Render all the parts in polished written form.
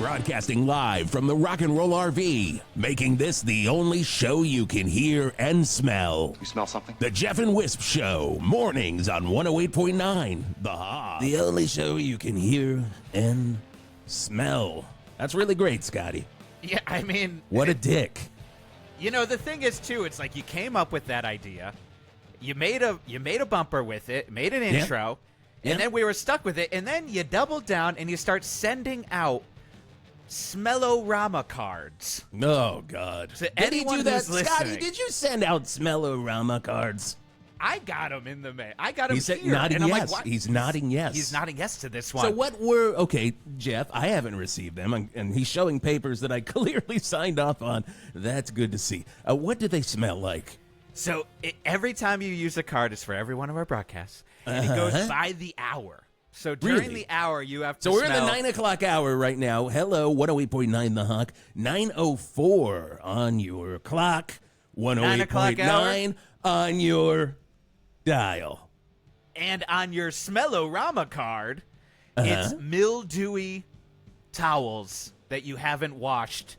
Broadcasting live from the Rock and Roll RV, making this the only show you can hear and smell. You smell something? The Geoff and Whisp Show, mornings on 108.9 The Hog. The only show you can hear and smell. That's really great, Scotty. Yeah, I mean... What a dick. You know, the thing is, too, it's like you came up with that idea, you made a bumper with it, made an intro, and then we were stuck with it, and then you doubled down and you start sending out Smellorama cards. Oh, God. To Did he anyone do that? who's listening. Scotty, did you send out Smellorama cards? I got him in the mail. I got him He said here. nodding and I'm yes. like, what? He's nodding yes. He's nodding yes to this one. So what were, okay, Geoff, I haven't received them, and he's showing papers that I clearly signed off on. That's good to see. What do they smell like? So every time you use a card, it's for every one of our broadcasts, and it goes by the hour. So during the hour, you have to So we're in smell... the 9 o'clock hour right now. Hello, 108.9 The Hawk, 9:04 on your clock, 108.9 on your dial. And on your Smellorama card, it's mildewy towels that you haven't washed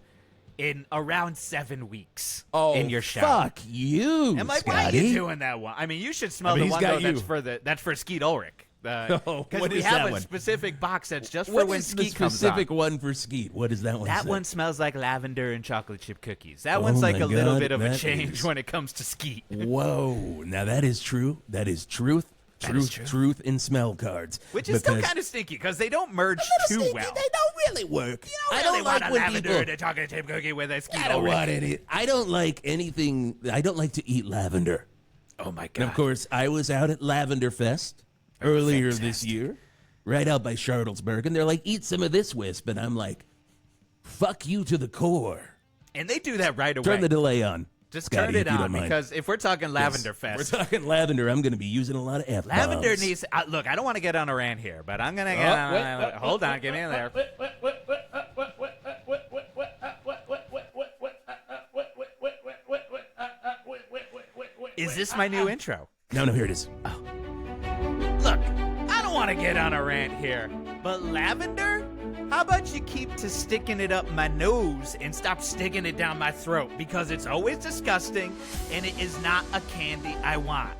in around 7 weeks in your shower. Fuck you, I'm like, Scotty. why are you doing that one? I mean, you should smell the he's one, got though, you. that's for Skeet Ulrich. Because what we is have that a one? specific box that's just for What when is the Skeet comes on. specific one for Skeet? What does that one That say? one smells like lavender and chocolate chip cookies. That one's like my a little God, bit of a that change is- when it comes to Skeet. Whoa. Now that is true. That is truth. That is true. Truth in smell cards. Which is still kind of stinky because they don't merge too well. They don't really work. I don't really like want a when lavender people... and a chocolate chip cookie with a Skeet I don't Ulrich. want it. I don't like anything. I don't like to eat lavender. Oh, my God. And of course, I was out at Lavender Fest earlier this year, right out by Charlottesburg, and they're like, eat some of this, Wisp. And I'm like, fuck you to the core. And they do that right away. Turn the delay on. Just Scotty, turn it if you on don't mind. because if we're talking Lavender Fest. We're talking lavender. I'm going to be using a lot of F-bombs. Lavender needs... look, I don't want to get on a rant here, but I'm going to get on... Hold on, get me in there. Is this my new intro? No, here it is. Look, I don't want to get on a rant here, but lavender? How about you keep to sticking it up my nose and stop sticking it down my throat? Because it's always disgusting, and it is not a candy I want.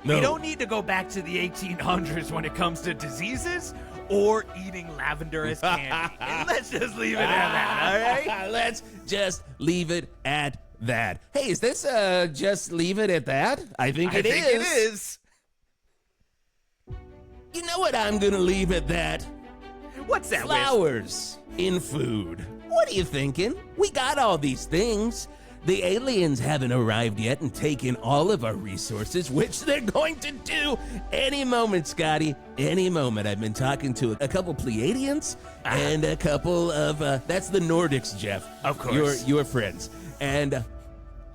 No. We don't need to go back to the 1800s when it comes to diseases or eating lavender as candy. And let's just leave it at that, all right? Let's just leave it at that. Hey, is this just leave it at that? I think it is. You know what I'm going to leave at that? What's that, Wiz? Flowers in food. What are you thinking? We got all these things. The aliens haven't arrived yet and taken all of our resources, which they're going to do any moment, Scotty. Any moment. I've been talking to a couple Pleiadians and a couple of, that's the Nordics, Geoff. Of course. Your friends. And,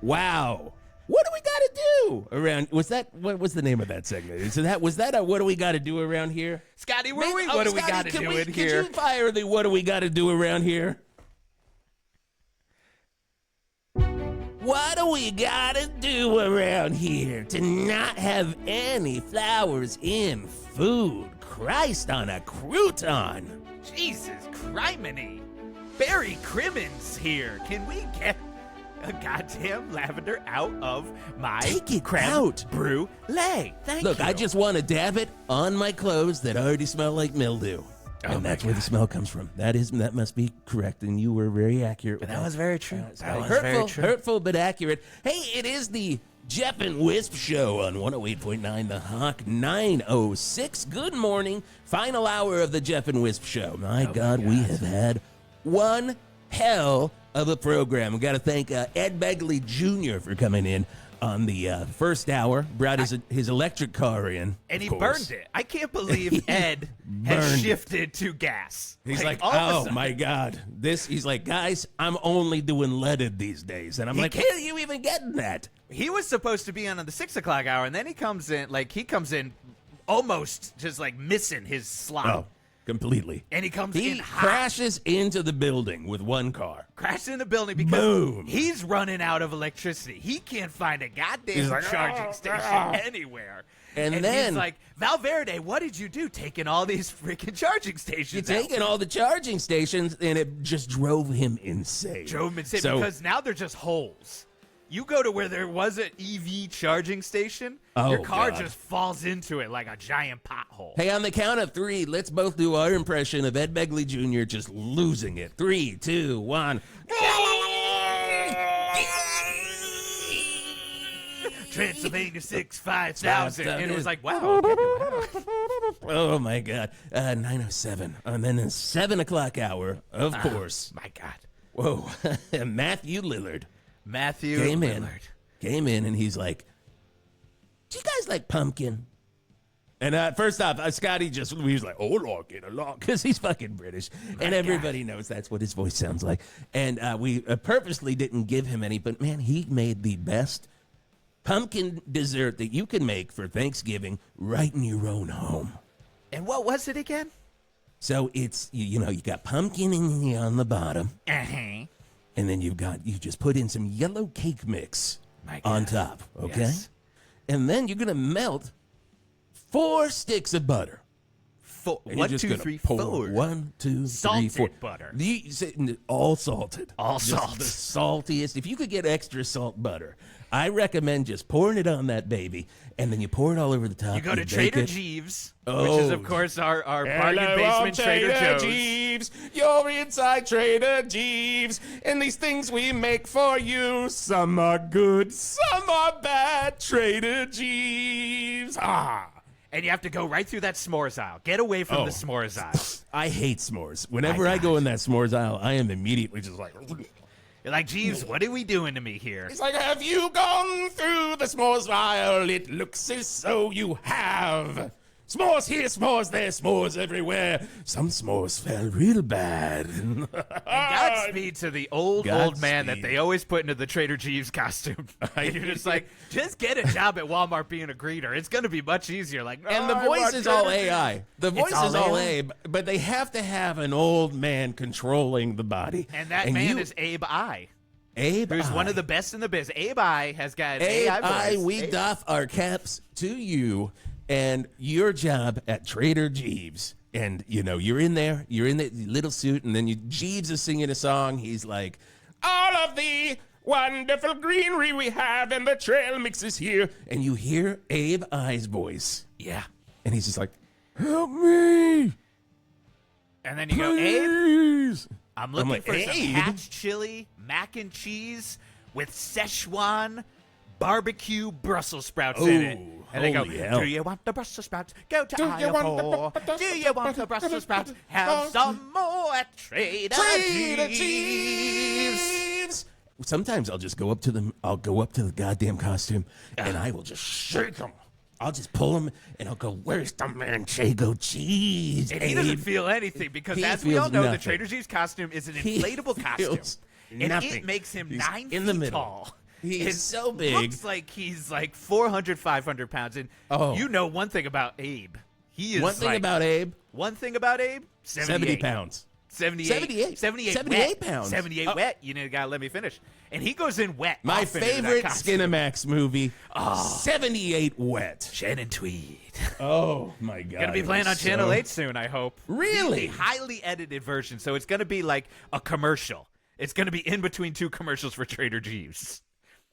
wow. What do we got to do around, what was the name of that segment? Was that a what do we got to do around here? Scotty, what do we got to do in here? Could you fire the what do we got to do around here? What do we gotta do around here to not have any flowers in food? Christ on a crouton. Jesus criminy. Barry Crimmins here. Can we get a goddamn lavender out of my Take it creme out. brulee? Thank you. Look, I just want to dab it on my clothes that already smell like mildew. And that's where the smell comes from. That must be correct, and you were very accurate. But that was very true. That was hurtful, very true. hurtful, but accurate. Hey, it is the Geoff and Whisp Show on 108.9 The Hawk, 9:06. Good morning. Final hour of the Geoff and Whisp Show. My God, we have had one hell of a program. We got to thank Ed Begley Jr. for coming in on the first hour, brought his electric car in. And he burned it. I can't believe Ed has shifted to gas. He's like, all of a oh sudden. my God. He's like, guys, I'm only doing leaded these days. And I'm like, where are you even getting that? He was supposed to be on the 6 o'clock hour, and then he comes in almost just like missing his slot. Oh, completely. And he comes He in hot. crashes into the building with one car. Crashed in the building because Boom. he's running out of electricity. He can't find a goddamn He's like, charging station anywhere. And then he's like, Val Verde, what did you do taking all these freaking charging stations you're out? taking all the charging stations, and it just drove him insane. Because now they're just holes. You go to where there was an EV charging station, your car just falls into it like a giant pothole. Hey, on the count of 3, let's both do our impression of Ed Begley Jr. just losing it. 3, 2, 1. Transylvania 65000. And it was like, wow. Okay, wow. Oh, my God. 9:07. And then the 7 o'clock hour, of course. My God. Whoa. Matthew Lillard. Matthew came Lillard. in, and he's like, do you guys like pumpkin? And first off, Scotty he was like, oh, like it a lot, because he's fucking British. And everybody knows that's what his voice sounds like. And we purposely didn't give him any, but man, he made the best pumpkin dessert that you can make for Thanksgiving right in your own home. And what was it again? So it's, you got pumpkin on the bottom. Uh-huh. And then you just put in some yellow cake mix on top, okay? Yes. And then you're going to melt 4 sticks of butter. 1, 2, 3, 4. 1, 2, 3, 4. Salted butter. All salted. All just salt. The saltiest. If you could get extra salt butter, I recommend just pouring it on that baby, and then you pour it all over the top. You go to bake Trader it. Jeeves, which is, of course, our bargain basement Trader Joe's. Jeeves. You're inside Trader Jeeves, and these things we make for you, some are good, some are bad. Trader Jeeves. And you have to go right through that s'mores aisle. Get away from the s'mores aisle. I hate s'mores. Whenever I go in that s'mores aisle, I am immediately just like... You're like, Jeeves, what are we doing to me here? It's like, have you gone through the s'mores aisle? It looks as though you have. S'mores here, s'mores there, s'mores everywhere. Some s'mores fell real bad. And Godspeed to the old man that they always put into the Trader Jeeves costume. And you're just like, just get a job at Walmart being a greeter. It's going to be much easier. Like, and the voice is all AI. The voice is all AI, but they have to have an old man controlling the body. And that man is Abe I. Abe Who's I. one of the best in the biz. Abe I has got an AI voice. We doff our caps to you and your job at Trader Jeeves. And, you're in there, you're in the little suit, and then Jeeves is singing a song. He's like, all of the wonderful greenery we have and the trail mixes here. And you hear Abe I's voice. Yeah. And he's just like, help me. And then you please. go, Abe, I'm looking for some hatch chili, mac and cheese with Szechuan barbecue Brussels sprouts in it. And they go, do you want the Brussels sprouts? Go to Iowa. Do you want the Brussels sprouts? Have some more at Trader Jeeves. Sometimes I'll just go up to them. I'll go up to the goddamn costume, and I will just shake them. I'll just pull him, and I'll go, where's the Manchego cheese? And he doesn't feel anything because, as we all know, the Trader Jeeves costume is an inflatable costume. And it makes him 9 feet tall. He's so big. Looks like he's like 400, 500 pounds. And you know one thing about Abe. He is One thing about Abe? 70 pounds. 78 pounds. 78 wet. You gotta let me finish. And he goes in wet. My favorite Skinamax movie, 78 wet. Shannon Tweed. Oh, my God. Gonna be playing on Channel 8 soon, I hope. Really? The highly edited version, so it's gonna be like a commercial. It's gonna be in between 2 commercials for Trader Jeeves.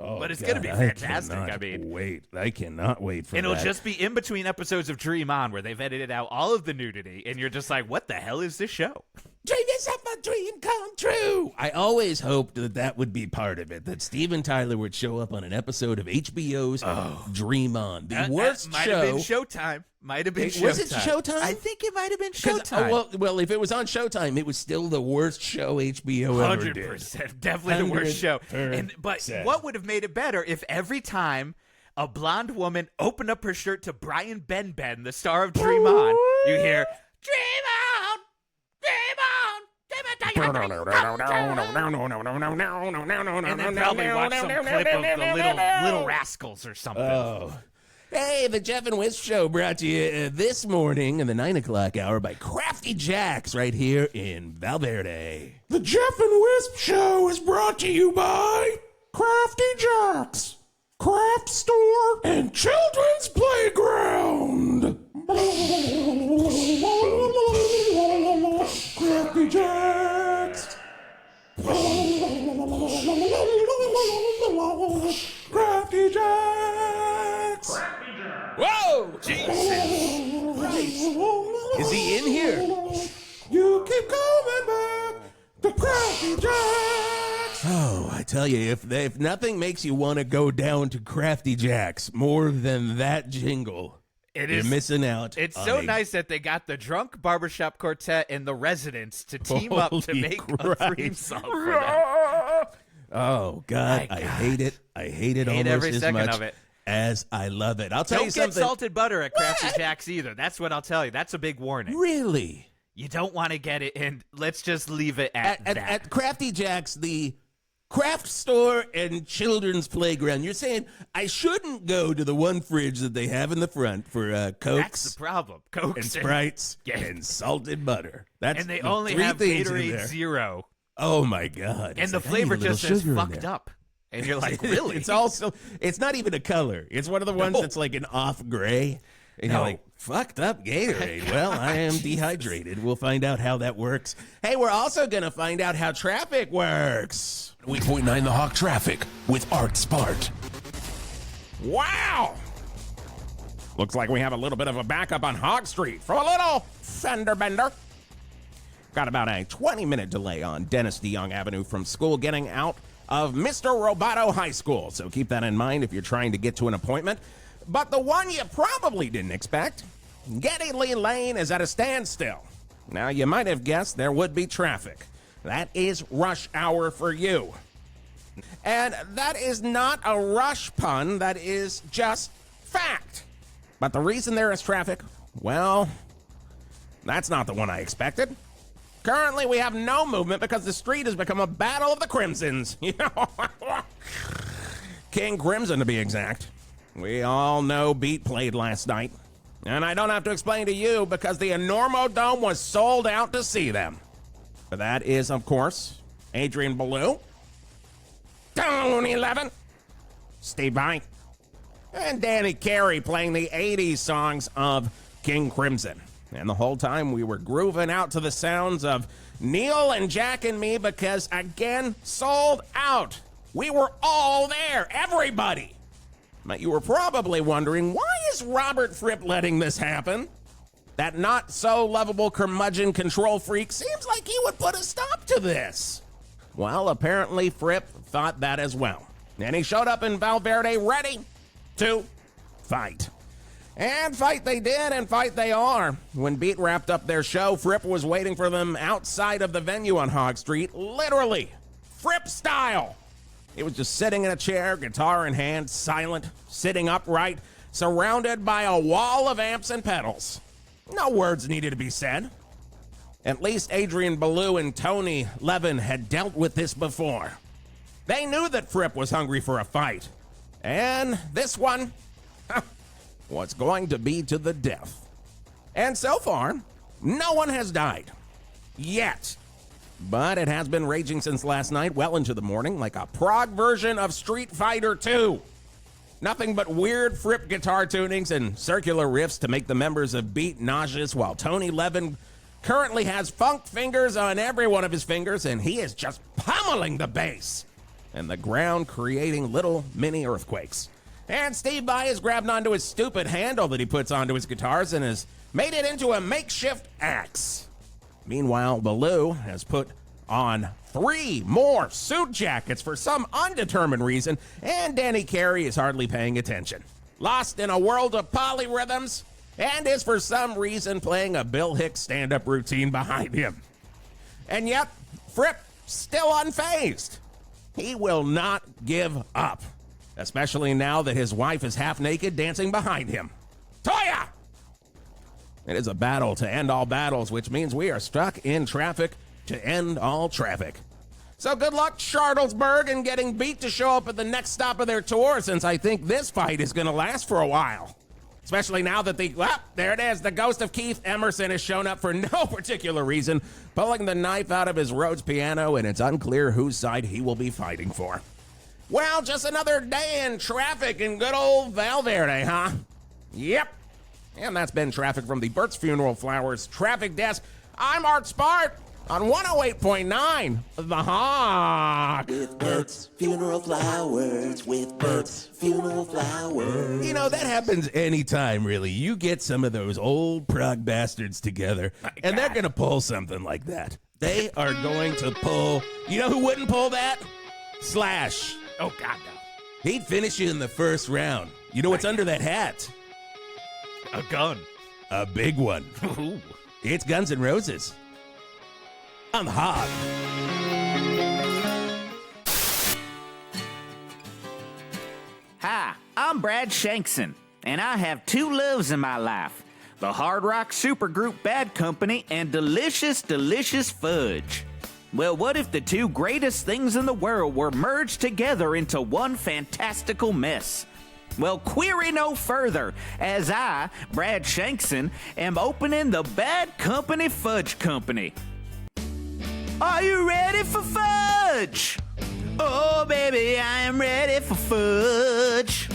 Oh, but it's going to be fantastic. I cannot wait for that. And it'll just be in between episodes of Dream On where they've edited out all of the nudity, and you're just like, what the hell is this show? Dreamers have my dream come true. I always hoped that would be part of it, that Steven Tyler would show up on an episode of HBO's Dream On. The worst might show. Might have been Showtime. Was it Showtime? I think it might have been Showtime. Well, if it was on Showtime, it was still the worst show HBO ever did. 100%. Definitely the worst show. But what would have made it better if every time a blonde woman opened up her shirt to Brian Benben, the star of Dream On, you hear, Dream On! Dream On! And then probably watch some clip of the Little Rascals or something. Oh. Hey, the Geoff and Whisp Show brought to you this morning in the 9 o'clock hour by Crafty Jacks right here in Val Verde. The Geoff and Whisp Show is brought to you by Crafty Jacks. craft store, and children's playground. Crafty Jacks. Crafty Jacks. Whoa! Jesus Christ. Is he in here? You keep coming back to Crafty Jacks. Oh, I tell you, if nothing makes you want to go down to Crafty Jacks more than that jingle, you're missing out. It's so nice that they got the Drunk Barbershop Quartet and the Residents to team up to make a theme song for them. Oh, God, I hate it. I hate it almost every as second much of it. as I love it. I'll tell you something. Don't get salted butter at Crafty Jacks either. That's what I'll tell you. That's a big warning. Really? You don't want to get it, and let's just leave it at that. At Crafty Jacks, the craft store and children's playground, you're saying I shouldn't go to the one fridge that they have in the front for Cokes. That's the problem. Cokes and Sprites and salted butter. That's and they the only three have things in Gatorade there. Zero. Oh, my God. And the flavor just says fucked up. And you're like, really? It's not even a color. It's one of the ones that's like an off gray. And you're like, fucked up Gatorade. Well, I am dehydrated. We'll find out how that works. Hey, we're also going to find out how traffic works. 8.9 The Hawk traffic with Art Spart. Wow. Looks like we have a little bit of a backup on Hog Street for a little fender bender. Got about a 20-minute delay on Dennis DeYoung Avenue from school getting out of Mr. Roboto High School. So keep that in mind if you're trying to get to an appointment. But the one you probably didn't expect, Geddy Lee Lane is at a standstill. Now, you might have guessed there would be traffic. That is rush hour for you. And that is not a rush pun, that is just fact. But the reason there is traffic, well, that's not the one I expected. Currently, we have no movement because the street has become a battle of the Crimsons. King Crimson, to be exact. We all know Beat played last night. And I don't have to explain to you because the Enormo Dome was sold out to see them. But that is, of course, Adrian Belew, Tone 11, Steve Vai, and Danny Carey playing the 80s songs of King Crimson. And the whole time we were grooving out to the sounds of Neil and Jack and Me because, again, sold out. We were all there, everybody. But you were probably wondering, why is Robert Fripp letting this happen? That not-so-lovable curmudgeon control freak seems like he would put a stop to this. Well, apparently Fripp thought that as well. And he showed up in Val Verde ready to fight. And fight they did, and fight they are. When Beat wrapped up their show, Fripp was waiting for them outside of the venue on Hog Street, literally, Fripp style. He was just sitting in a chair, guitar in hand, silent, sitting upright, surrounded by a wall of amps and pedals. No words needed to be said. At least Adrian Belew and Tony Levin had dealt with this before. They knew that Fripp was hungry for a fight. And this one was going to be to the death. And so far, no one has died. Yet. But it has been raging since last night, well into the morning, like a prog version of Street Fighter II. Nothing but weird Fripp guitar tunings and circular riffs to make the members of Beat nauseous, while Tony Levin currently has funk fingers on every one of his fingers, and he is just pummeling the bass and the ground, creating little mini earthquakes. And Steve Vai has grabbed onto his stupid handle that he puts onto his guitars and has made it into a makeshift axe. Meanwhile, Belew has put on 3 more suit jackets for some undetermined reason, and Danny Carey is hardly paying attention. Lost in a world of polyrhythms, and is for some reason playing a Bill Hicks stand-up routine behind him. And yet, Fripp still unfazed. He will not give up, especially now that his wife is half naked dancing behind him. Toya! It is a battle to end all battles, which means we are stuck in traffic to end all traffic. So good luck, Charlottesburg, in getting Beat to show up at the next stop of their tour, since I think this fight is going to last for a while. Especially now that there it is, the ghost of Keith Emerson has shown up for no particular reason, pulling the knife out of his Rhodes piano, and it's unclear whose side he will be fighting for. Well, just another day in traffic in good old Val Verde, huh? Yep. And that's been traffic from the Bert's Funeral Flowers traffic desk. I'm Art Spart on 108.9 The Hawk. With Bert's Funeral Flowers, with Bert's Funeral Flowers. You know, that happens anytime, really. You get some of those old prog bastards together, and they're going to pull something like that. They are going to pull... You know who wouldn't pull that? Slash. Oh, God, no. He'd finish you in the first round. You know what's under that hat? A gun. A big one. Ooh. It's Guns N' Roses. On The Hawk. Hi, I'm Brad Shankson, and I have two loves in my life. The hard rock supergroup Bad Company and delicious, delicious fudge. Well, what if the two greatest things in the world were merged together into one fantastical mess? Well, query no further, as I, Brad Shankson, am opening the Bad Company Fudge Company. Are you ready for fudge? Oh, baby, I am ready for fudge.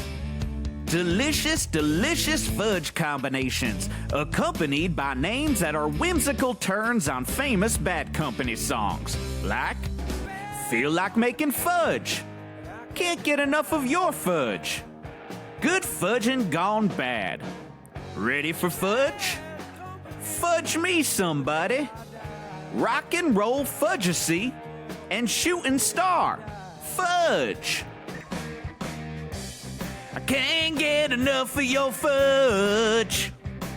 Delicious, delicious fudge combinations, accompanied by names that are whimsical turns on famous Bad Company songs, like Feel Like Making Fudge, Can't Get Enough of Your Fudge, Good Fudging Gone Bad, Ready for Fudge? Fudge Me Somebody, Rock and Roll Fudgecy, and Shooting Star, Fudge. I can't get enough of your fudge.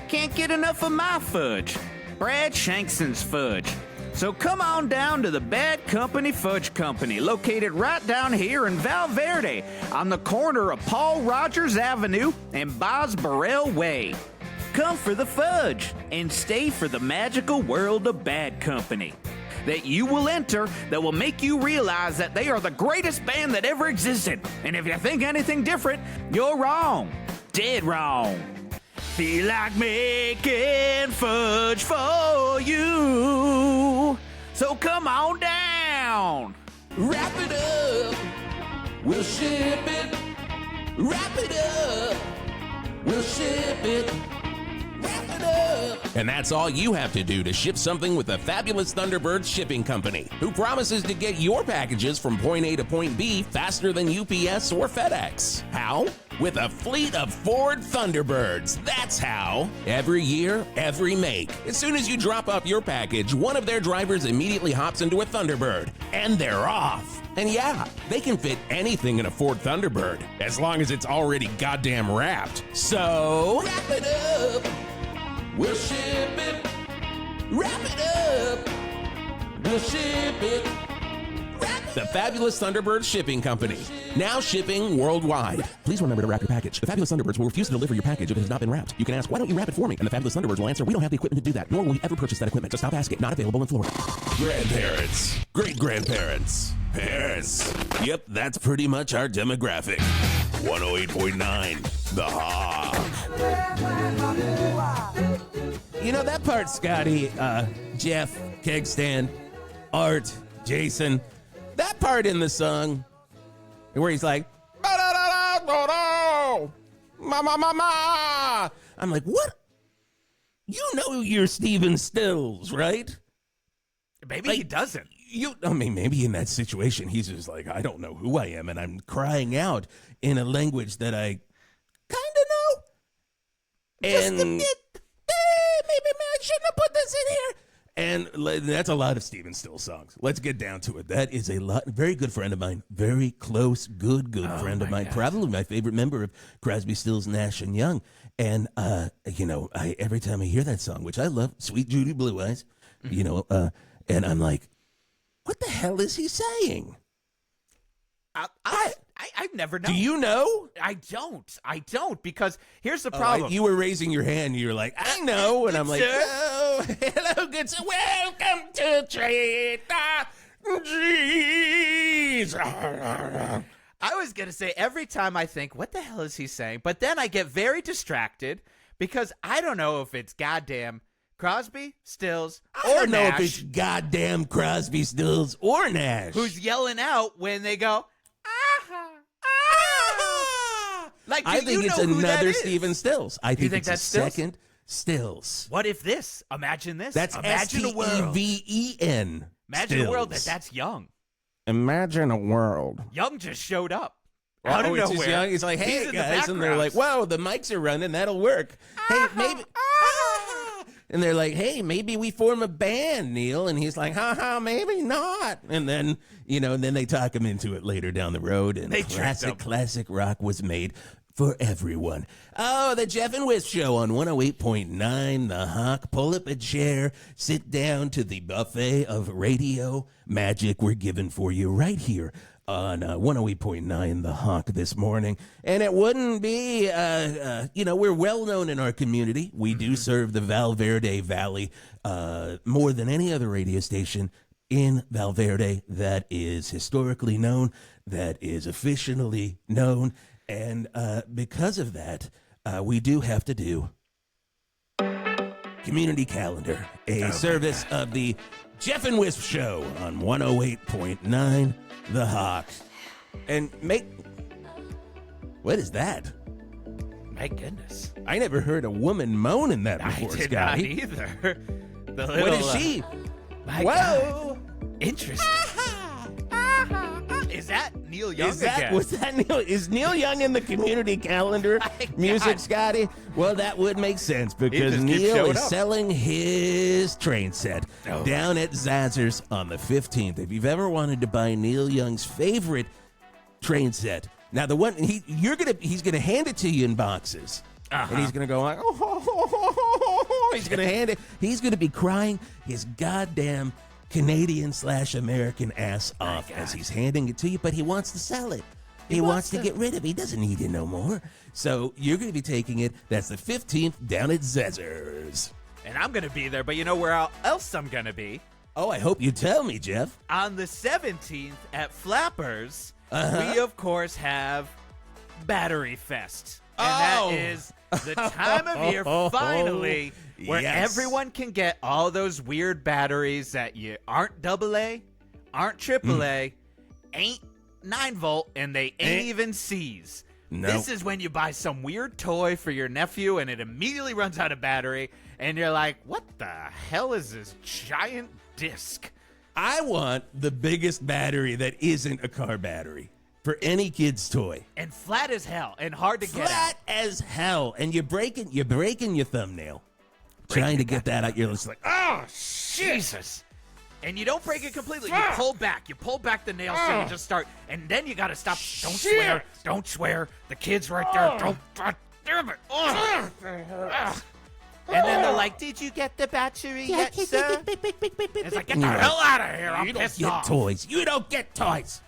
Can't get enough of my fudge. Brad Shankson's fudge. So come on down to the Bad Company Fudge Company, located right down here in Val Verde, on the corner of Paul Rogers Avenue and Boz Burrell Way. Come for the fudge and stay for the magical world of Bad Company that you will enter that will make you realize that they are the greatest band that ever existed. And if you think anything different, you're wrong. Dead wrong. Feel like making fudge for you. So come on down. Wrap it up. We'll ship it. Wrap it up. We'll ship it. Wrap it up. And that's all you have to do to ship something with the fabulous Thunderbirds Shipping Company, who promises to get your packages from point A to point B faster than UPS or FedEx. How? With a fleet of Ford Thunderbirds. That's how. Every year, every make. As soon as you drop off your package, one of their drivers immediately hops into a Thunderbird, and they're off. And yeah, they can fit anything in a Ford Thunderbird, as long as it's already goddamn wrapped. So, wrap it up. We'll ship it. Wrap it up. We'll ship it. The fabulous Thunderbirds Shipping Company, now shipping worldwide. Please remember to wrap your package. The fabulous Thunderbirds will refuse to deliver your package if it has not been wrapped. You can ask, why don't you wrap it for me? And the fabulous Thunderbirds will answer, we don't have the equipment to do that, nor will we ever purchase that equipment. So stop asking. Not available in Florida. Grandparents, great-grandparents, parents. Yep, that's pretty much our demographic. 108.9 The Hawk. You know that part, Scotty, Geoff, Kegstand, Art, Jason, that part in the song where he's like, ma, ma, ma, ma. I'm like, what? You know you're Stephen Stills, right? Maybe he doesn't. I mean, maybe in that situation, he's just like, I don't know who I am, and I'm crying out in a language that I kind of know. And maybe I shouldn't have put this in here. And that's a lot of Stephen Stills songs. Let's get down to it. That is a lot. Very good friend of mine. Very close, good friend of mine. God. Probably my favorite member of Crosby, Stills, Nash and Young. And, every time I hear that song, which I love, Sweet Judy Blue Eyes, and I'm like, what the hell is he saying? I've never known. Do you know? I don't, because here's the problem. You were raising your hand, and you were like, I know, and I'm like, oh, hello, good sir, welcome to Trade Jeez. I was going to say, every time I think, what the hell is he saying? But then I get very distracted, because I don't know if it's goddamn Crosby, Stills, or I don't know Nash. if it's goddamn Crosby, Stills, or Nash. Who's yelling out when they go, aha. Like, I do think you it's know who that another is? Stephen Stills. I think think it's that's a Stills? second Stills. What if this? Imagine this. That's Imagine a world. Stevен. Imagine a world that's Young. Imagine a world. Young just showed up. Out of it's just nowhere. Young. He's like, He's hey, in the guys. And they're background. like, whoa, the mics are running. That'll work. Hey, maybe. And they're like, hey, maybe we form a band, Neil. And he's like, maybe not. And then, then they talk him into it later down the road. And They tricked him. classic rock was made for everyone. Oh, the Geoff and Whisp Show on 108.9 The Hawk. Pull up a chair, sit down to the buffet of radio magic we're giving for you right here on 108.9 The Hawk this morning. And it wouldn't be, we're well known in our community. We do serve the Val Verde Valley more than any other radio station in Val Verde that is historically known, that is officially known. And because of that, we do have to do Community Calendar, a service of the Geoff and Whisp Show on 108.9 The Hawk. And what is that? My goodness. I never heard a woman moan in that before, I did Scotty. not either. The little, What is she? My Whoa! God. Interesting. Is that Neil Young again? Was that Neil? Is Neil Young in the Community Calendar music, Scotty? Well, that would make sense because just keeps Neil showing is up. selling his train set down at Zazzers on the 15th. If you've ever wanted to buy Neil Young's favorite train set, now the one he's gonna hand it to you in boxes, and he's gonna go like, he's gonna hand it. He's gonna be crying his goddamn Canadian/American ass off as he's handing it to you, but he wants to sell it. He wants to get rid of it. He doesn't need it no more. So you're going to be taking it. That's the 15th down at Zazzers. And I'm going to be there, but you know where else I'm going to be? Oh, I hope you tell me, Geoff. On the 17th at Flappers, we, of course, have Battery Fest. And that is the time of year, finally, where everyone can get all those weird batteries that you aren't AA, aren't AAA, ain't 9-volt, and they ain't even C's. Nope. This is when you buy some weird toy for your nephew and it immediately runs out of battery, and you're like, what the hell is this giant disc? I want the biggest battery that isn't a car battery for any kid's toy. And flat as hell and hard to get out. Flat as hell. And you're breaking your thumbnail. Trying to get that out. You're just like, Oh, Jesus. And you don't break it completely. You pull back. You pull back the nail so you just start. And then you got to stop. Don't swear. Don't swear. The kid's right there. Don't. God damn it. And then they're like, did you get the battery yet, sir? It's like, get the hell out of here. I'm you don't pissed get off. toys. You don't get toys.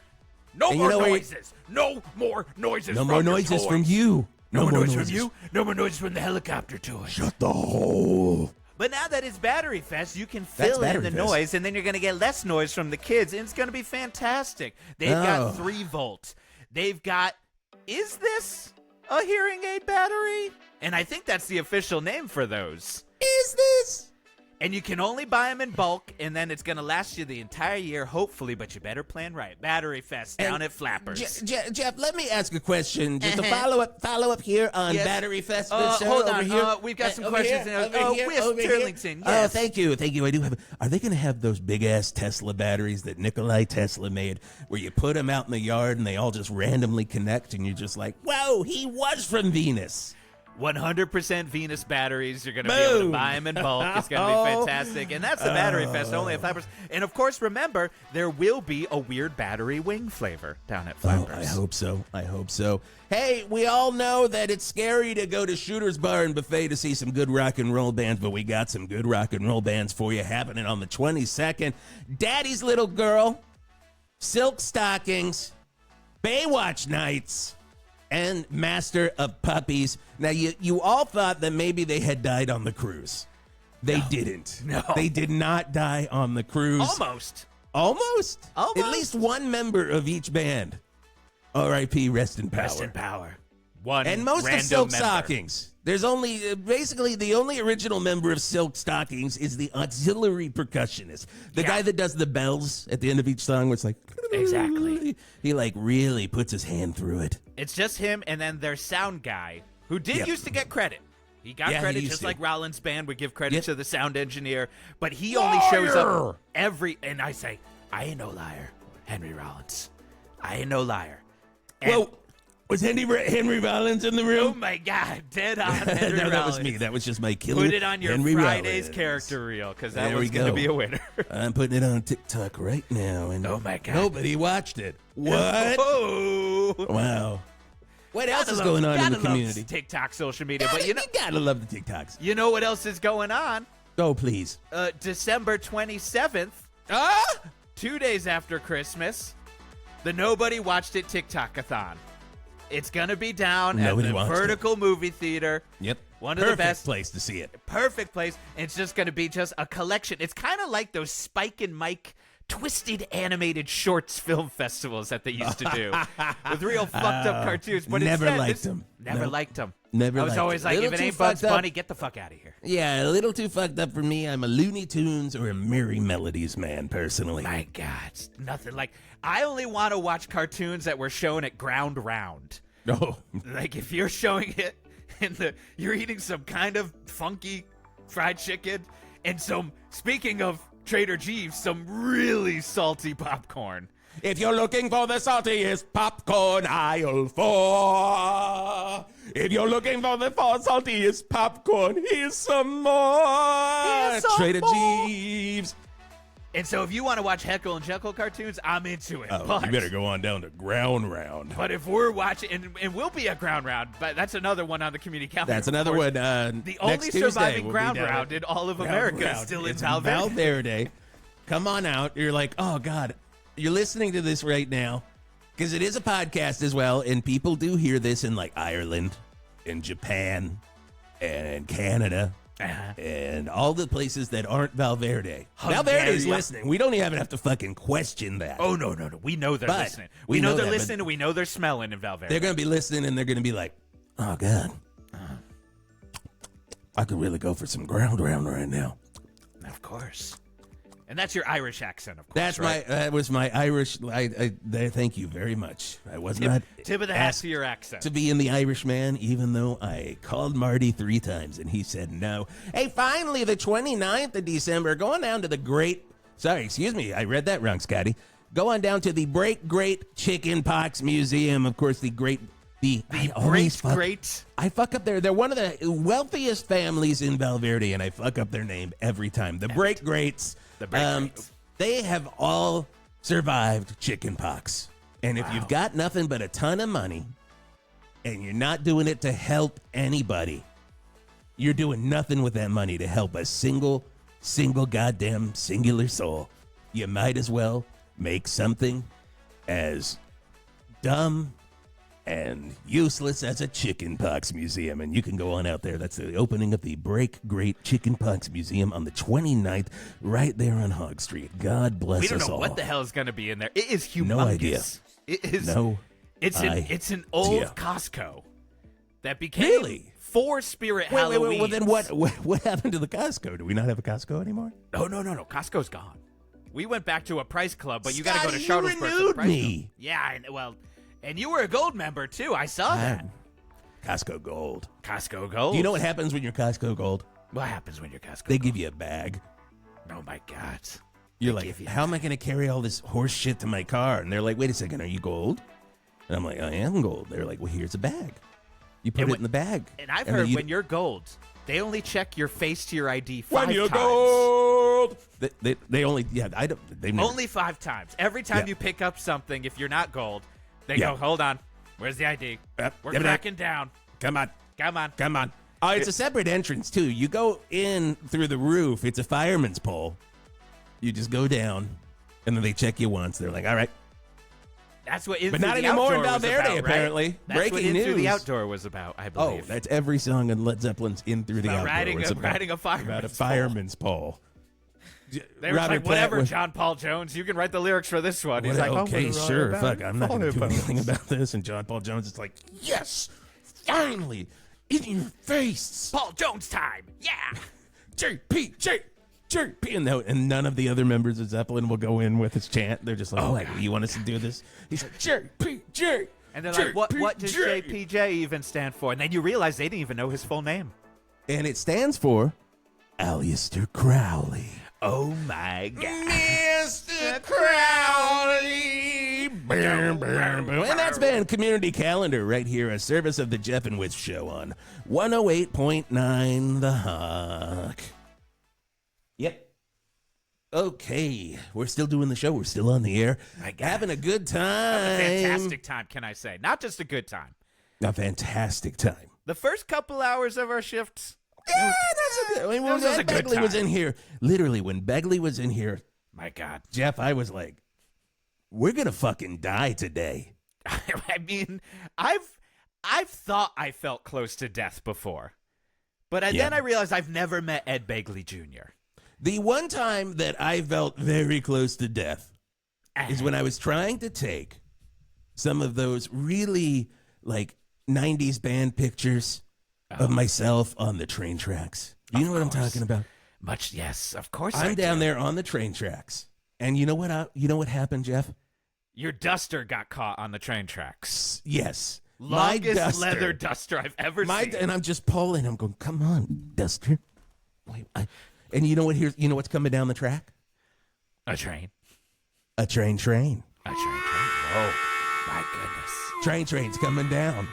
No And more you know where you- noises. No more noises No from more your noises toys. from you. No more noises from you. No more noises from the helicopter toy. Shut the hole. But now that it's Battery Fest, you can fill in Battery the Fest. noise, and then you're going to get less noise from the kids, and it's going to be fantastic. They've got 3 volts. They've got, is this a hearing aid battery? And I think that's the official name for those. Is this? And you can only buy them in bulk, and then it's going to last you the entire year, hopefully, but you better plan right. Battery Fest down at Flappers. Jeff, let me ask a question. Just a follow up here on Yes. Battery Fest. Hold over on. Here. We've got some Over questions. here, over here, Whisp over here. Turlington, Oh, yes. thank you. I do have. Are they going to have those big ass Tesla batteries that Nikolai Tesla made, where you put them out in the yard and they all just randomly connect, and you're just like, whoa, he was from Venus. 100% Venus batteries. You're going to be able to Boom. buy them in bulk. It's going to be fantastic. And that's the Battery Fest, only at Flappers. And, of course, remember, there will be a weird battery wing flavor down at Oh, Flappers. I hope so. Hey, we all know that it's scary to go to Shooter's Bar and Buffet to see some good rock and roll bands, but we got some good rock and roll bands for you happening on the 22nd. Daddy's Little Girl, Silk Stockings, Baywatch Nights, and Master of Puppies. Now, you all thought that maybe they had died on the cruise. They didn't. No. They did not die on the cruise. Almost. Almost? Almost. At least one member of each band. R.I.P. Rest in power. Rest in power. one And most of random Silk member. Stockings. There's only, basically, the only original member of Silk Stockings is the auxiliary percussionist. The guy that does the bells at the end of each song, where it's like... Exactly. He, like, really puts his hand through it. It's just him and then their sound guy, who did used to get credit. He got credit used just to. like Rollins Band would give credit to the sound engineer, but he only shows up and I say, I ain't no liar, Henry Rollins. I ain't no liar. And, Well, was Henry Rollins in the oh room? my God, dead on Henry No, Rollins. that was me. That was just my killer. Put it on your Henry Friday's Rollins. character reel, because that There was we going to go. be a winner. I'm putting it on TikTok right now, and Oh my God. nobody watched it. What? Oh. Wow. What else Gotta is love- going on in gotta the love community? TikTok, social media, but You gotta love the TikToks. you know what else is going on? Oh, please. December 27th, Ah! 2 days after Christmas, the Nobody Watched It TikTok-a-thon. It's going to be down Nobody at the watched it. Vertical Movie Theater. Yep. One of Perfect the best. place to see it. Perfect place. It's just going to be just a collection. It's kind of like those Spike and Mike twisted animated shorts film festivals that they used to do with real fucked up cartoons. But never instead, liked them. Never Nope. liked them. Never I was liked always them. like, Little if it too ain't Bugs fucked up. Bunny, get the fuck out of here. Yeah, a little too fucked up for me. I'm a Looney Tunes or a Merry Melodies man, personally. My God, it's nothing like. I only want to watch cartoons that were shown at Ground Round. Oh. Like if you're showing it you're eating some kind of funky fried chicken and speaking of Trader Joe's, some really salty popcorn. If you're looking for the saltiest popcorn, aisle 4. If you're looking for the saltiest popcorn, here's some more. Here's some Trader more. Joe's. And so if you want to watch Heckle and Jekyll cartoons, I'm into it. Oh, but, you better go on down to Ground Round. But if we're watching, and we'll be at Ground Round, but that's another one on the community calendar. That's of another course. one. The next only Tuesday, surviving we'll be Ground down Round at in all of Ground America is Round. still in It's Val Verde. Val Verde. Come on out. You're like, oh, God. You're listening to this right now because it is a podcast as well, and people do hear this in, like, Ireland and Japan and Canada. And all the places that aren't Val Verde. Val Verde's Hungary. listening. We don't even have to fucking question that. Oh, no. We know they're But listening. we We know know they're that, but- listening, and we know they're smelling in Val Verde. They're going to be listening, and they're going to be like, oh, God. I could really go for some Ground Round right now. Of course. And that's your Irish accent, of course. That's right? that was my Irish. Thank you very much. I was not Tip of the hat asked to your accent. to be in the Irishman, even though I called Marty 3 times and he said no. Hey, finally, the 29th of December, going down to the great. Sorry, excuse me, I read that wrong, Scotty. Go on down to the Great Chicken Pox Museum. Of course, I fuck up they're one of the wealthiest families in Val Verde, and I fuck up their name every time. The Greats. The Greats. They have all survived chicken pox. And if you've got nothing but a ton of money and you're not doing it to help anybody, you're doing nothing with that money to help a single goddamn singular soul. You might as well make something as dumb and useless as a chicken pox museum. And you can go on out there. That's the opening of the Great Chicken Pox Museum on the 29th, right there on Hog Street. God bless We don't us know all. what the hell is going to be in there. It is humongous. No idea. It is. No It's an old idea. Costco that became Really? for Spirit Wait, Halloween. well, then what happened to the Costco? Do we not have a Costco anymore? No. Costco's gone. We went back to a Price Club, but you got to go to Scotty, you Charlottesburg for the renewed Price me. Club. Yeah, and you were a gold member too. I saw that. Costco Gold. Costco Gold. Do you know what happens when you're Costco Gold? What happens when you're Costco They Gold? give you a bag. Oh my God. You're They like, give you how am I going to carry all this horse shit to my car? And they're like, wait a second, are you gold? And I'm like, I am gold. They're like, well, here's a bag. You put And it in the bag. And I've then heard you- when you're gold, they only check your face to your ID 5 when you're times. gold. They only, yeah, I don't, they've never. Only 5 times. Every time Yeah. you pick up something, if you're not gold, they Yeah. go, hold on. Where's the ID? We're give it up. cracking down. Come on. Come on. Come on. Oh, it's a separate entrance, too. You go in through the roof. It's a fireman's pole. You just go down, and then they check you once. They're like, all right. That's what In But Through not the anymore in Outdoor Val was Verde, about, right? apparently. That's what Breaking In Through the news. Outdoor was about, I Oh, believe. that's every song in Led Zeppelin's In Through the About Outdoor. riding It's a- riding a fireman's about a pole. fireman's pole. They were Robert like, whatever, Platt was- John Paul Jones, you can write the lyrics for this one. He's like, okay, I'm gonna write sure. about Fuck, I'm not going to do fireboats. anything about this. And John Paul Jones is like, yes, finally in your face. Paul Jones time. Yeah. JP. And none of the other members of Zeppelin will go in with his chant. They're just like, you want us to do this? He's like, JPJ. And they're like, what does JPJ even stand for? And then you realize they didn't even know his full name. And it stands for Aleister Crowley. Oh, my God. Mr. Crowley. And that's been Community Calendar right here, a service of the Geoff and Whisp Show on 108.9 The Hawk. Yep. Okay, we're still doing the show. We're still on the air. Having a good time. A fantastic time, can I say? Not just a good time. A fantastic time. The first couple hours of our shifts. Yeah, that's a good. When Begley was in here, literally, when Begley was in here, my God, Geoff, I was like, "We're gonna fucking die today." I mean, I've thought I felt close to death before, but then I realized I've never met Ed Begley Jr. The one time that I felt very close to death is when I was trying to take some of those really like 90s band pictures of myself on the train tracks. You know what I'm talking about? Yes, of course. I'm down there on the train tracks. And you know what happened, Geoff? Your duster got caught on the train tracks. Yes. Longest leather duster I've ever seen. And I'm just pulling. I'm going, come on, duster. Wait, and you know what? You know what's coming down the track? A train. A train. A train. Oh, my goodness. Train's coming down.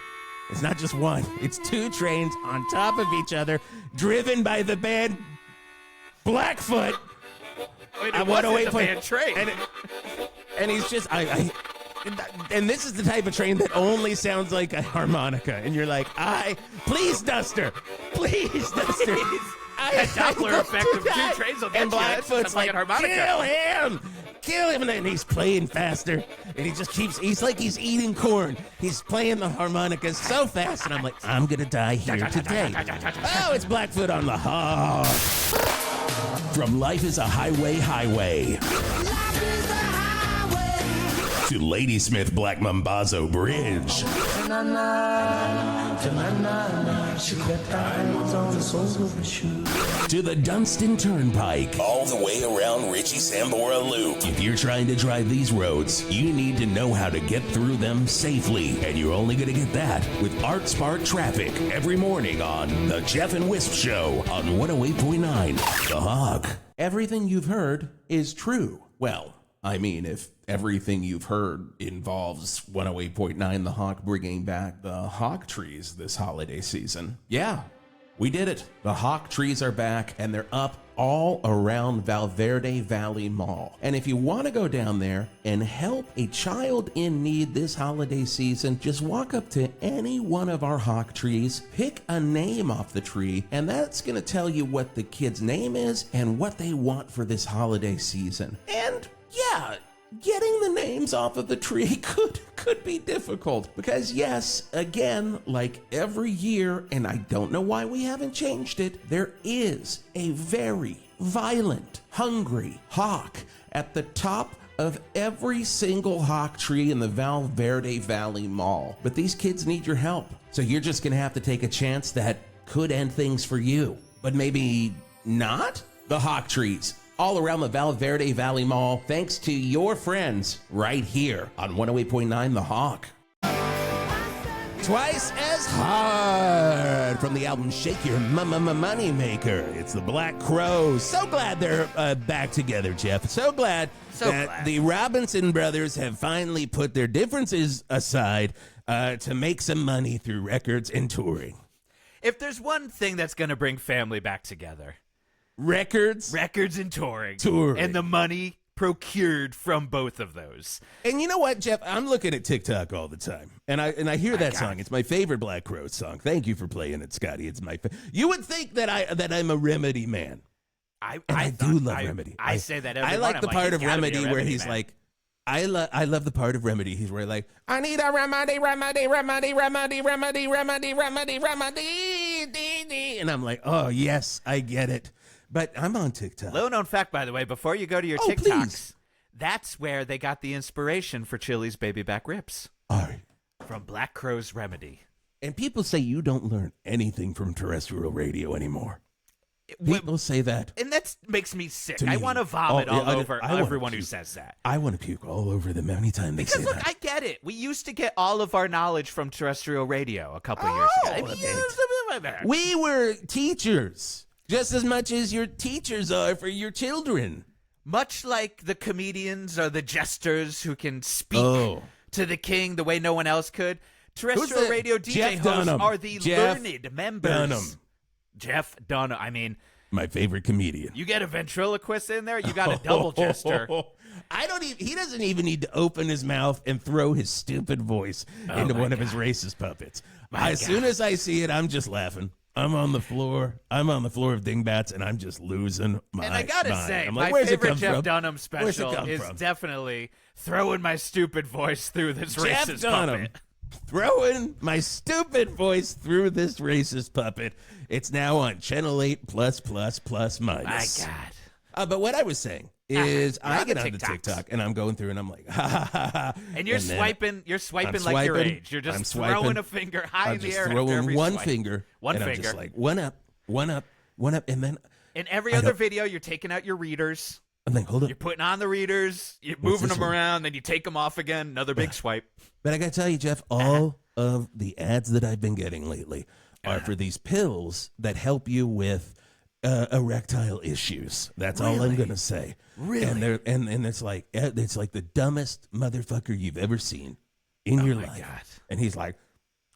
It's not just one. It's two trains on top of each other, driven by the band Blackfoot. Wait, it wasn't the band train. And he's just, and this is the type of train that only sounds like a harmonica. And you're like, please, Duster. Please, Duster. That Doppler effect of two trains will get and Blackfoot's like, kill him, and then he's playing faster, and he just keeps, he's like he's eating corn. He's playing the harmonica so fast, and I'm like, I'm gonna die here today. Oh, it's Blackfoot on the Hawk. From Life is a Highway to Ladysmith Black Mambazo Bridge. To the Dunston Turnpike. All the way around Richie Sambora Loop. If you're trying to drive these roads, you need to know how to get through them safely. And you're only going to get that with Spart Traffic every morning on the Geoff and Whisp Show on 108.9 The Hawk. Everything you've heard is true. Well, I mean, if everything you've heard involves 108.9 The Hawk bringing back the hawk trees this holiday season. Yeah, we did it. The hawk trees are back, and they're up all around Val Verde Valley Mall. And if you want to go down there and help a child in need this holiday season, just walk up to any one of our hawk trees, pick a name off the tree, and that's going to tell you what the kid's name is and what they want for this holiday season. And yeah, getting the names off of the tree could be difficult because, yes, again, like every year, and I don't know why we haven't changed it, there is a very violent, hungry hawk at the top of every single hawk tree in the Val Verde Valley Mall. But these kids need your help, so you're just gonna have to take a chance that could end things for you, but maybe not. The hawk trees all around the Val Verde Valley Mall, thanks to your friends right here on 108.9 The Hawk. Twice as hard from the album Shake Your Money Maker. It's the Black Crowes. So glad they're back together, Geoff. So glad that the Robinson brothers have finally put their differences aside to make some money through records and touring. If there's one thing that's going to bring family back together, records and touring. And the money procured from both of those. And you know what, Geoff? I'm looking at TikTok all the time, and I hear that song. It's my favorite Black Crowes song. Thank you for playing it, Scotty. It's my you would think that I'm a Remedy man. I do love Remedy. I say that every I like the part of Remedy where he's man. like, I love the part of Remedy. He's where like, I need a remedy, and I'm like, oh yes, I get it. But I'm on TikTok. Little known fact, by the way, before you go to your TikToks, please. That's where they got the inspiration for Chili's baby back ribs. All right. From Black Crowes Remedy. And people say you don't learn anything from terrestrial radio anymore. People say that. And that makes me sick. To I me. want to vomit Oh, yeah, all over I wanna everyone who puke. says that. I want to puke all over them anytime they say Because, look, that. I get it. We used to get all of our knowledge from terrestrial radio a couple years ago. I mean, okay. something like that. We were teachers just as much as your teachers are for your children. Much like the comedians or the jesters who can speak Oh. to the king the way no one else could, terrestrial Who's the- radio DJ Jeff hosts Dunham. are the Jeff learned members. Dunham. Jeff Dunham. I mean, My favorite comedian. you get a ventriloquist in there, you got a double jester. I don't even. He doesn't even need to open his mouth and throw his stupid voice into one of his racist puppets. As soon as I see it, I'm just laughing. I'm on the floor. I'm on the floor of Dingbats, and I'm just losing my mind. And I gotta say, I'm my like, where's it favorite come Jeff from? Dunham Where's it special come is from? definitely throwing my stupid voice through this Jeff racist Dunham. puppet. Throwing my stupid voice through this racist puppet. It's now on Channel 8 plus My minus. God. But what I was saying is You're I on get the on the TikToks. TikTok and I'm going through and I'm like, ha ha ha ha. And you're then swiping I'm like your swiping, age. You're I'm just swiping, throwing a finger high I'm in the just air. after throwing every one swipe. finger. One and finger. I'm just like, one up, one up, one up. And then In every I other don't- video, you're taking out your readers. I'm like, hold up. You're putting on the readers. You're What's moving this them one? around. Then you take them off again. Another big swipe. But I got to tell you, Jeff, all of the ads that I've been getting lately are for these pills that help you with erectile issues. That's all I'm going to say. Really? And they're and it's like the dumbest motherfucker you've ever seen in your my life. God. And he's like,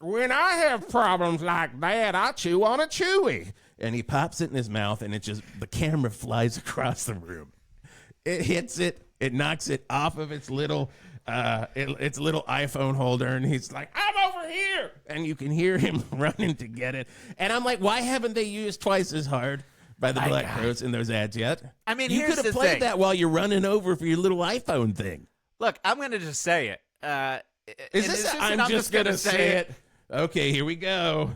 when I have problems like that, I chew on a Chewy. And he pops it in his mouth, and it just the camera flies across the room. It hits it. It knocks it off of its little its little iPhone holder, and he's like, I'm over here. And you can hear him running to get it. And I'm like, why haven't they used twice as hard by the My Black God. Crowes in those ads yet? I mean, you here's could have the played thing. that while you're running over for your little iPhone thing. Look, I'm going to just say it. Is this I'm just going to say it? Okay, here we go.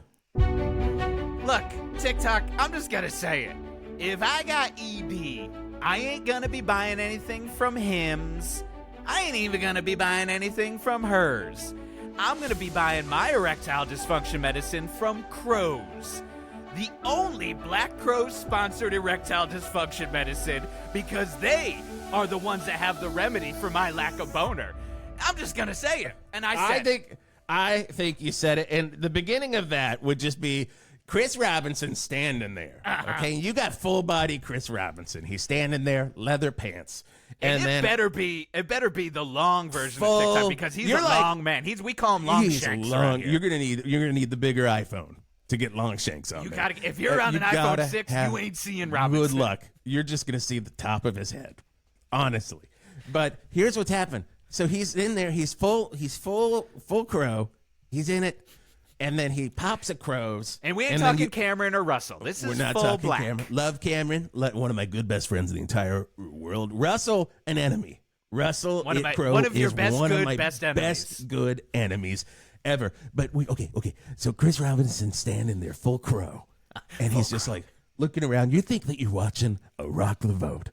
Look, TikTok, I'm just going to say it. If I got ED, I ain't going to be buying anything from hims. I ain't even going to be buying anything from hers. I'm going to be buying my erectile dysfunction medicine from crows. The only Black Crows sponsored erectile dysfunction medicine, because they are the ones that have the remedy for my lack of boner. I'm just going to say it. And I said I think you said it. And the beginning of that would just be Chris Robinson standing there. Okay, you got full body Chris Robinson. He's standing there, leather pants, and it then better be the long version Full- of TikTok, because he's you're a like- long man. We call him long he's shanks long. around here. You're gonna need the bigger iPhone to get long shanks on. You there. gotta, if you're on You an iPhone gotta 6, have you ain't seeing Robinson. Good luck. You're just gonna see the top of his head, honestly. But here's what's happened. So he's in there. He's full crow. He's in it, and then he pops at crows. And we ain't then talking Cameron or Russell. This We're is not full talking black. Cameron. Love Cameron. One of my good best friends in the entire world. Russell, an enemy. Russell One of It my- Crow one of your is best one of good, my best enemies. best good enemies ever. But okay. So Chris Robinson's standing there, full crow, and he's just like looking around. You think that you're watching a Rock the Vote,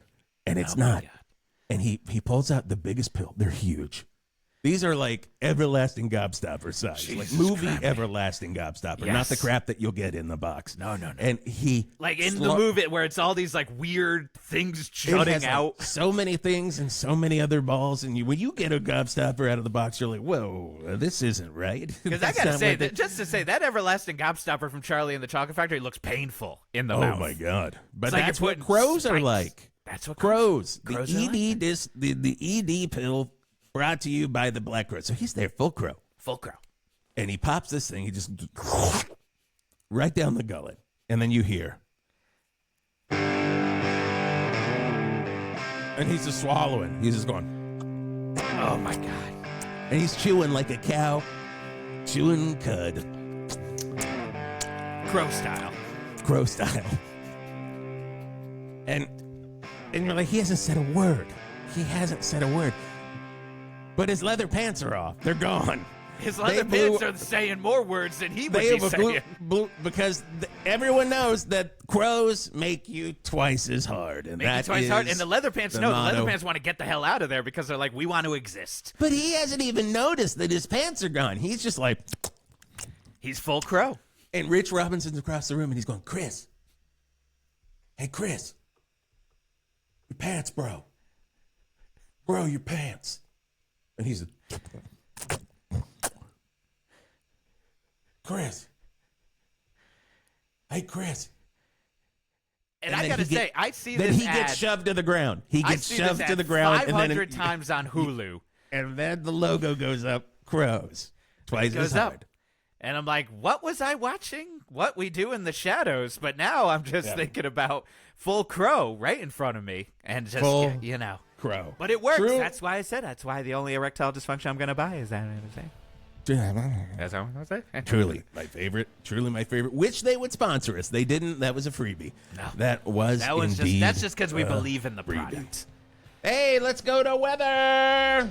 and it's not. God. And he pulls out the biggest pill. They're huge. These are like everlasting gobstopper size, Jesus like movie Christ. everlasting gobstopper, not Yes. the crap that you'll get in the box. No. And he Like in the movie where it's all these like weird things it jutting has, like, out. so many things and so many other balls, and when you get a gobstopper out of the box, you're like, whoa, this isn't right. Because I That's gotta not say, what that, just to say, that everlasting gobstopper from Charlie and the Chocolate Factory looks painful in the mouth. Oh my god! But It's like that's you're what putting crows are spikes. like. That's what Crows. crows are The ED the ED pill brought to you by the Black Crow. So he's there, full crow, Full crow. and he pops this thing. He just right down the gullet, and then you hear, and he's just swallowing. He's just going, Oh my God. and he's chewing like a cow, chewing cud, Crow style. crow style. And you're like, he hasn't said a word. He hasn't said a word. But his leather pants are off. They're gone. His leather blew- pants are saying more words than he would They be have saying. because everyone knows that crows make you twice as hard, and Make it that twice is hard. And the leather pants, the no, the motto. leather pants want to get the hell out of there because they're like, we want to exist. But he hasn't even noticed that his pants are gone. He's just like, He's full crow. And Rich Robinson's across the room, and he's going, Chris. Hey, Chris. Your pants, bro. Bro, your pants. And he's Chris. Hey, Chris. And I gotta say, I see then this he ad. gets shoved to the ground. He I gets see shoved this to ad the ground. 500 times on Hulu. And then the logo goes up, crows. Twice Goes as hard. up. And I'm like, what was I watching? What We Do in the Shadows? But now I'm just thinking about full crow right in front of me. And just, Full you know. Crow. But it works. True. That's why I said that's why the only erectile dysfunction I'm going to buy is that what I'm saying. That's what I'm saying. Truly my favorite. Truly my favorite. Wish they would sponsor us. They didn't. That was a freebie. No. That was indeed that's just because we a believe in the freebie. product. Hey, let's go to weather.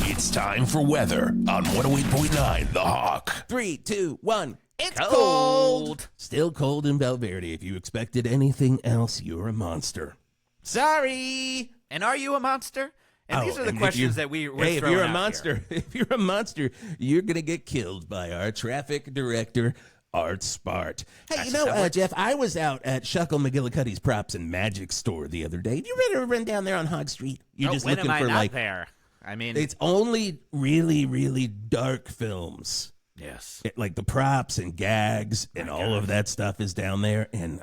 It's time for weather on 108.9 The Hawk. 3, 2, 1. It's Cold. cold. Still cold in Val Verde. If you expected anything else, you're a monster. Sorry. And are you a monster? And these are the and if questions you- that we're Hey, if throwing you're a out monster, here. if you're a monster, you're gonna get killed by our traffic director, Art Spart. Hey, That's you just how it know, works. Jeff, I was out at Shuckle McGillicuddy's Props and Magic store the other day. You ready to run down there on Hog Street? You're just when looking am I for not like there? I mean, it's only really, really dark films. yes. Like the props and gags and all of that stuff is down there. And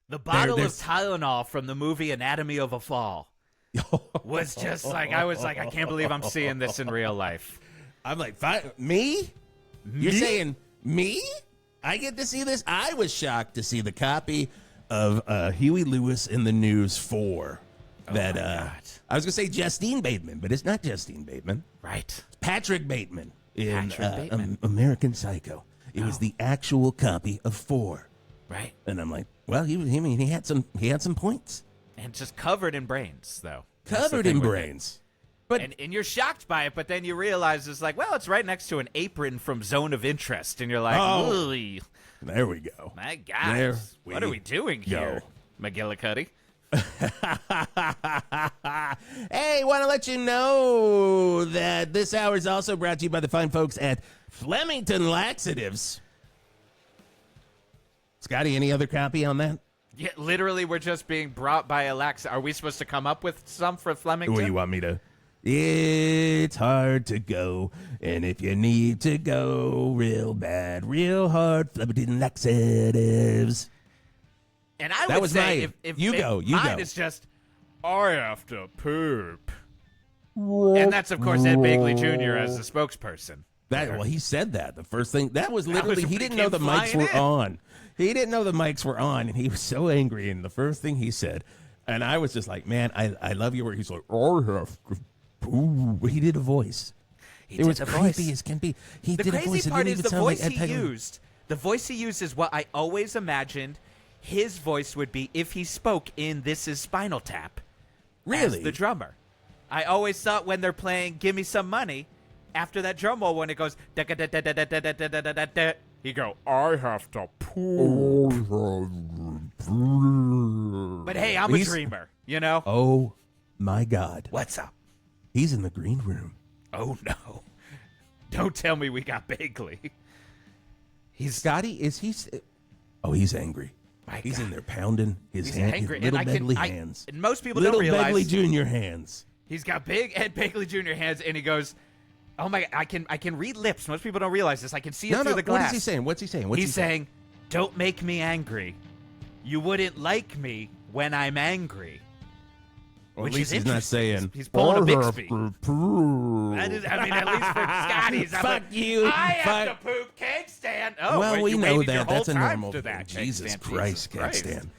The bottle of there's- Tylenol from the movie Anatomy of a Fall was just like, I was like, I can't believe I'm seeing this in real life. I'm like, me? You're saying me? I get to see this? I was shocked to see the copy of Huey Lewis in the News 4. That I was going to say Justine Bateman, but it's not Justine Bateman. Right. Patrick Bateman in Patrick Bateman. American Psycho. It was the actual copy of 4. Right. And I'm like, well, he had some points. And just covered in brains, though. That's the Covered thing in with it. brains. But And you're shocked by it, but then you realize it's like, well, it's right next to an apron from Zone of Interest. And you're like, Oh. "Ooh, there we go. my God, There what we are we doing here, McGillicuddy?" Hey, want to let you know that this hour is also brought to you by the fine folks at Flemington Laxatives. Scotty, any other copy on that? Yeah, literally, we're just being brought by Alexa. Are we supposed to come up with some for Flemington? What do you want me to? It's hard to go, and if you need to go real bad, real hard, Flemington Laxatives. And I That would was say, mine. if You go, you mine go. is just, I have to poop. And that's, of course, Ed Begley Jr. as the spokesperson. Well, he said that. The first thing that was was literally when he he didn't know came the mics flying were in. on. He didn't know the mics were on, and he was so angry. And the first thing he said, and I was just like, "Man, I love your work." He's like, "I have to poo." He did a voice. He It did was the creepy voice. as can be. He The did a voice. crazy It part didn't is even the sound like voice Ed he Begley. used. The voice he used is what I always imagined his voice would be if he spoke in This Is Spinal Tap. Really? As the drummer. I always thought when they're playing Give Me Some Money, after that drum roll, when it goes, da-ga-da-da-da-da-da-da-da-da-da, he go, I have to poo. But hey, I'm a He's- dreamer, you know? Oh my God! What's up? He's in the green room. Oh, no. Don't tell me we got Begley. He's Scotty, is he? Oh, he's angry. My He's God. in there pounding his He's hand, angry. his little and I can, Begley I- hands. and most people Little don't realize Begley Jr. hands. he's got big Ed Begley Jr. hands, and he goes, "Oh my! I can read lips. Most people don't realize this. I can see it through the glass." What is he saying? What's he saying? What's He's he saying? saying, "Don't make me angry. You wouldn't like me when I'm angry." Well, at Which least is he's not interesting. saying. He's pulling a "I have Bixby." to poo." That is, I mean, at least for Scotty's. I'm Fuck like, you. I have Fuck- to poop. Can't stand. Oh, Well, wait, we you know waited your that. whole That's a time normal to thing. that. Can't Jesus stand. Christ, can't Christ. stand.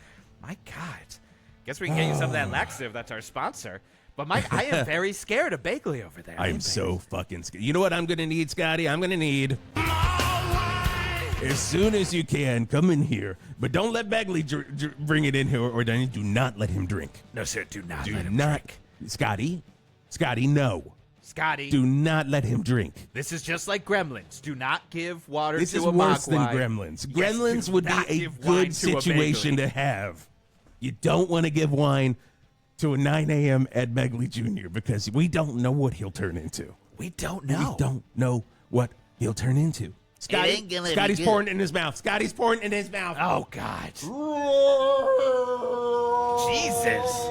My God. Guess we can get you some of that laxative. That's our sponsor. But Mike, I am very scared of Begley over there. I am so fucking scared. You know what I'm going to need, Scotty? I'm going to need. As soon as you can, come in here. But don't let Begley bring it in here, or do not let him drink. No, sir. Do not Do let him not. drink. Scotty, no. Scotty, Do not let him drink. this is just like Gremlins. Do not give water This to is a worse than mogwai. Gremlins. Yes, Gremlins do would be not a give wine good to a situation Begley. to have. You don't want to give wine to a 9 a.m. Ed Begley Jr. because we don't know what he'll turn into. We don't know. We don't know what he'll turn into. Scotty's pouring it in his mouth. Scotty's pouring it in his mouth. Oh, God. Jesus.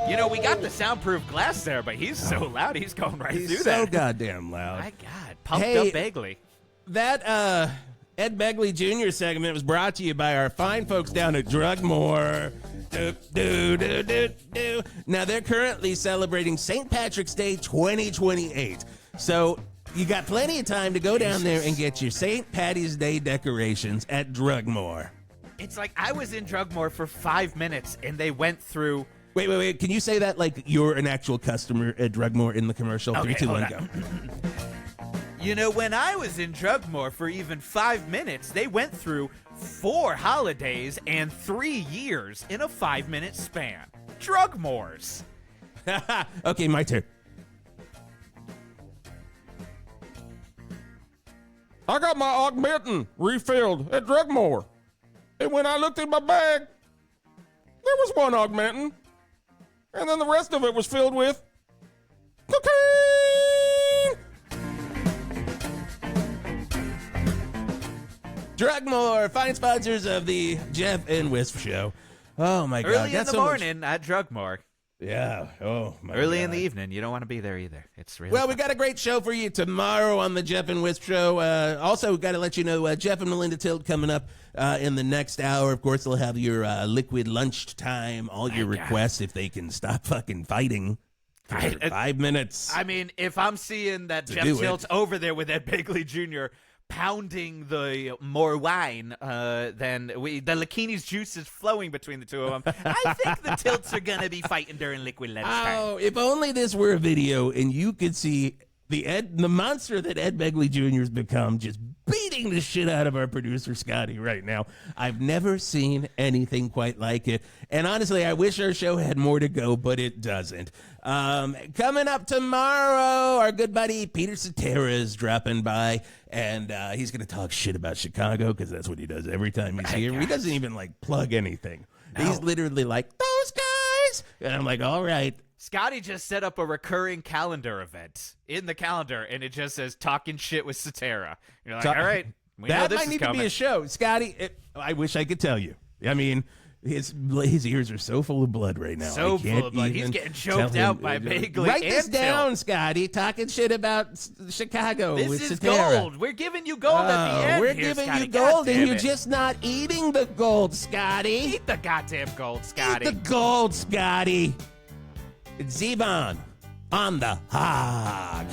You know, we got the soundproof glass there, but he's so loud, he's going right through He's that. so goddamn loud. My God. Pumped Hey, up Begley. That Ed Begley Jr. segment was brought to you by our fine folks down at Drugmore. Now, they're currently celebrating St. Patrick's Day 2028. So you got plenty of time to go down there and get your St. Patty's Day decorations at Drugmore. It's like I was in Drugmore for 5 minutes, and they went through... Wait. Can you say that like you're an actual customer at Drugmore in the commercial? Okay, 3, 2, 1, hold go. You know, when I was in Drugmore for even 5 minutes, they went through 4 holidays and 3 years in a 5-minute span. Drugmores. Okay, my turn. I got my augmentin refilled at Drugmore. And when I looked in my bag, there was one augmentin. And then the rest of it was filled with cocaine. Drugmore, fine sponsors of the Geoff and Whisp Show. Oh, my God. Early in the morning at Drugmore. Yeah. Oh, my Early God. in the evening. You don't want to be there either. It's really Well, fun. we got a great show for you tomorrow on the Geoff and Whisp Show. Also, we got to let you know, Jeff and Melinda Tilt coming up in the next hour. Of course, they'll have your liquid lunch time, all your requests if they can stop fucking fighting for 5 minutes. I mean, if I'm seeing that To Jeff do it. Tilt's over there with Ed Begley Jr. pounding the more wine, then the Lakini's juice is flowing between the two of them. I think the Tilts are going to be fighting during liquid lunchtime. Oh, if only this were a video and you could see the monster that Ed Begley Jr. has become just beating the shit out of our producer Scotty right now. I've never seen anything quite like it. And honestly, I wish our show had more to go, but it doesn't. Coming up tomorrow, our good buddy Peter Cetera is dropping by, and he's going to talk shit about Chicago because that's what he does every time he's here. He doesn't even like plug anything. No. He's literally like, those guys. And I'm like, all right. Scotty just set up a recurring calendar event in the calendar, and it just says "talking shit with Cetera." You're like, all right, we know that this might is need coming. to be a show, Scotty. I wish I could tell you. I mean, his ears are so full of blood right now. So I can't full of blood. He's even getting tell choked him- out by Begley. Write this and down, Tilt. Scotty. Talking shit about Chicago with This is Cetera. gold. We're giving you gold at the end. We're here, giving Scotty. you gold, God and damn you're it. just not eating the gold, Scotty. Eat the goddamn gold, Scotty. Eat the gold, Scotty. It's Zevon on the Hog.